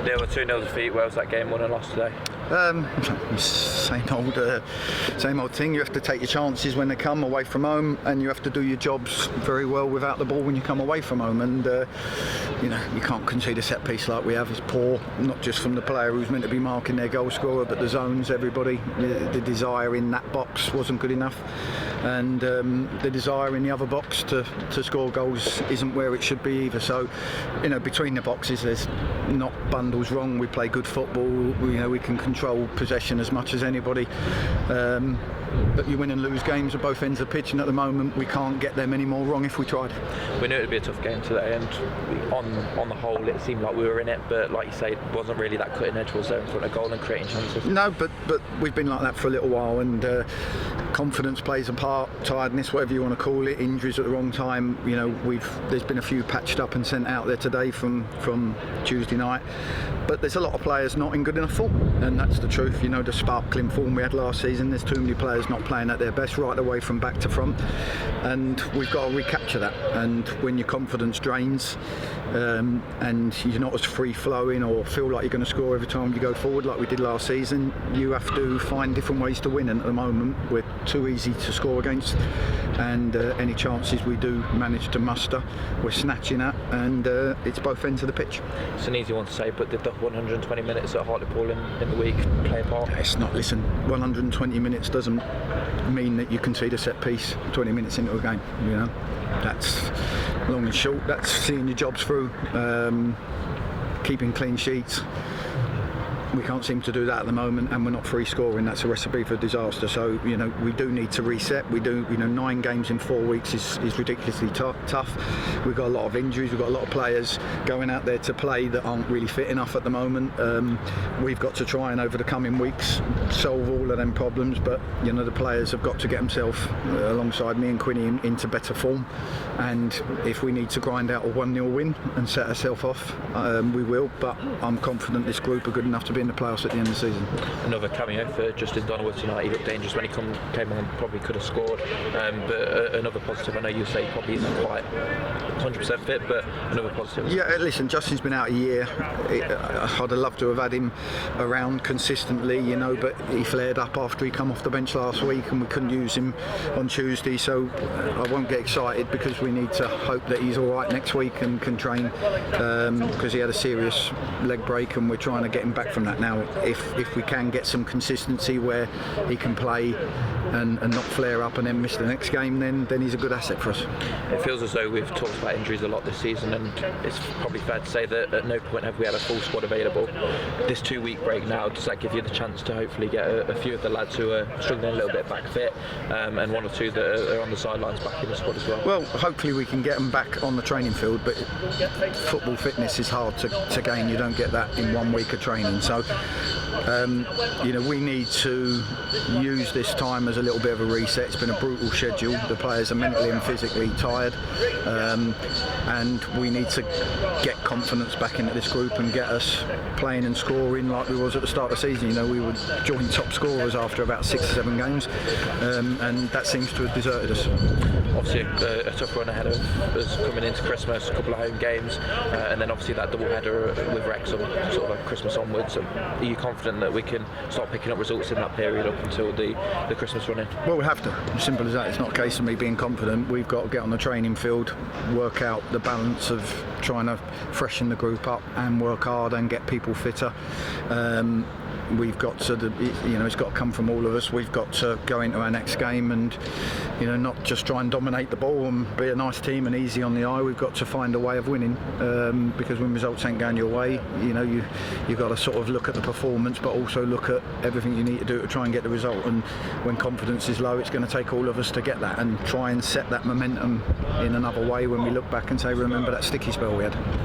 Neal, a 2-0 defeat. Where was that game won and lost today? Same old thing. You have to take your chances when they come away from home, and you have to do your jobs very well without the ball when you come away from home. And you can't concede a set piece like we have. It's poor, not just from the player who's meant to be marking their goal scorer, but the zones. Everybody, the desire in that box wasn't good enough, and the desire in the other box to score goals isn't where it should be either. So, between the boxes, there's not bundles wrong. We play good football. We can control possession as much as anybody. But you win and lose games at both ends of the pitch, and at the moment we can't get them any more wrong if we tried. We knew it would be a tough game today, and on the whole it seemed like we were in it, but like you say, it wasn't really that cutting edge, was there, in front of goal and creating chances? No, but we've been like that for a little while, and confidence plays a part, tiredness, whatever you want to call it, injuries at the wrong time. There's been a few patched up and sent out there today from Tuesday night, but there's a lot of players not in good enough form, and that's the truth. The sparkling form we had last season, there's too many players not playing at their best right away from back to front, and we've got to recapture that. And when your confidence drains, and you're not as free flowing or feel like you're going to score every time you go forward like we did last season, you have to find different ways to win, and at the moment we're too easy to score against, and any chances we do manage to muster we're snatching at, and it's both ends of the pitch. It's an easy one to say, but did the 120 minutes at Hartlepool in the week play a part? It's not. Listen, 120 minutes doesn't mean that you concede a set piece 20 minutes into a game. That's long and short. That's seeing your jobs through, keeping clean sheets. We can't seem to do that at the moment, and we're not free scoring. That's a recipe for disaster. So we do need to reset. We do. 9 games in 4 weeks is ridiculously tough. We've got a lot of injuries. We've got a lot of players going out there to play that aren't really fit enough at the moment. We've got to try and over the coming weeks solve all of them problems. But the players have got to get themselves alongside me and Quinny into better form. And if we need to grind out a 1-0 win and set ourselves off, we will. But I'm confident this group are good enough to be in the playoffs at the end of the season. Another cameo for Justin Donald tonight. He looked dangerous when he came on, probably could have scored, but another positive. I know you say he probably isn't quite 100% fit, but another positive. Yeah, listen, Justin's been out a year. I'd have loved to have had him around consistently, but he flared up after he come off the bench last week, and we couldn't use him on Tuesday, so I won't get excited, because we need to hope that he's all right next week and can train, because he had a serious leg break, and we're trying to get him back from that now. If we can get some consistency where he can play and not flare up and then miss the next game, then he's a good asset for us. It feels as though we've talked about injuries a lot this season, and it's probably fair to say that at no point have we had a full squad available. This 2-week break now, does that give you the chance to hopefully get a few of the lads who are struggling a little bit back fit, and 1 or 2 that are on the sidelines back in the squad as well? Well, hopefully we can get them back on the training field, but football fitness is hard to gain. You don't get that in 1 week of training. So we need to use this time as a little bit of a reset. It's been a brutal schedule. The players are mentally and physically tired, and we need to get confidence back into this group and get us playing and scoring like we was at the start of the season. We were joint top scorers after about 6 or 7 games, and that seems to have deserted us. Obviously a tough run ahead of us coming into Christmas, a couple of home games, and then obviously that double header with Wrexham sort of like Christmas onwards. Are you confident that we can start picking up results in that period up until the Christmas run in? Well, we have to. As simple as that. It's not a case of me being confident. We've got to get on the training field, work out the balance of trying to freshen the group up and work hard and get people fitter. We've got to, it's got to come from all of us. We've got to go into our next game and, not just try and dominate the ball and be a nice team and easy on the eye. We've got to find a way of winning, because when results ain't going your way, you've got to sort of look at the performance, but also look at everything you need to do to try and get the result. And when confidence is low, it's going to take all of us to get that and try and set that momentum in another way when we look back and say, remember that sticky spell we had.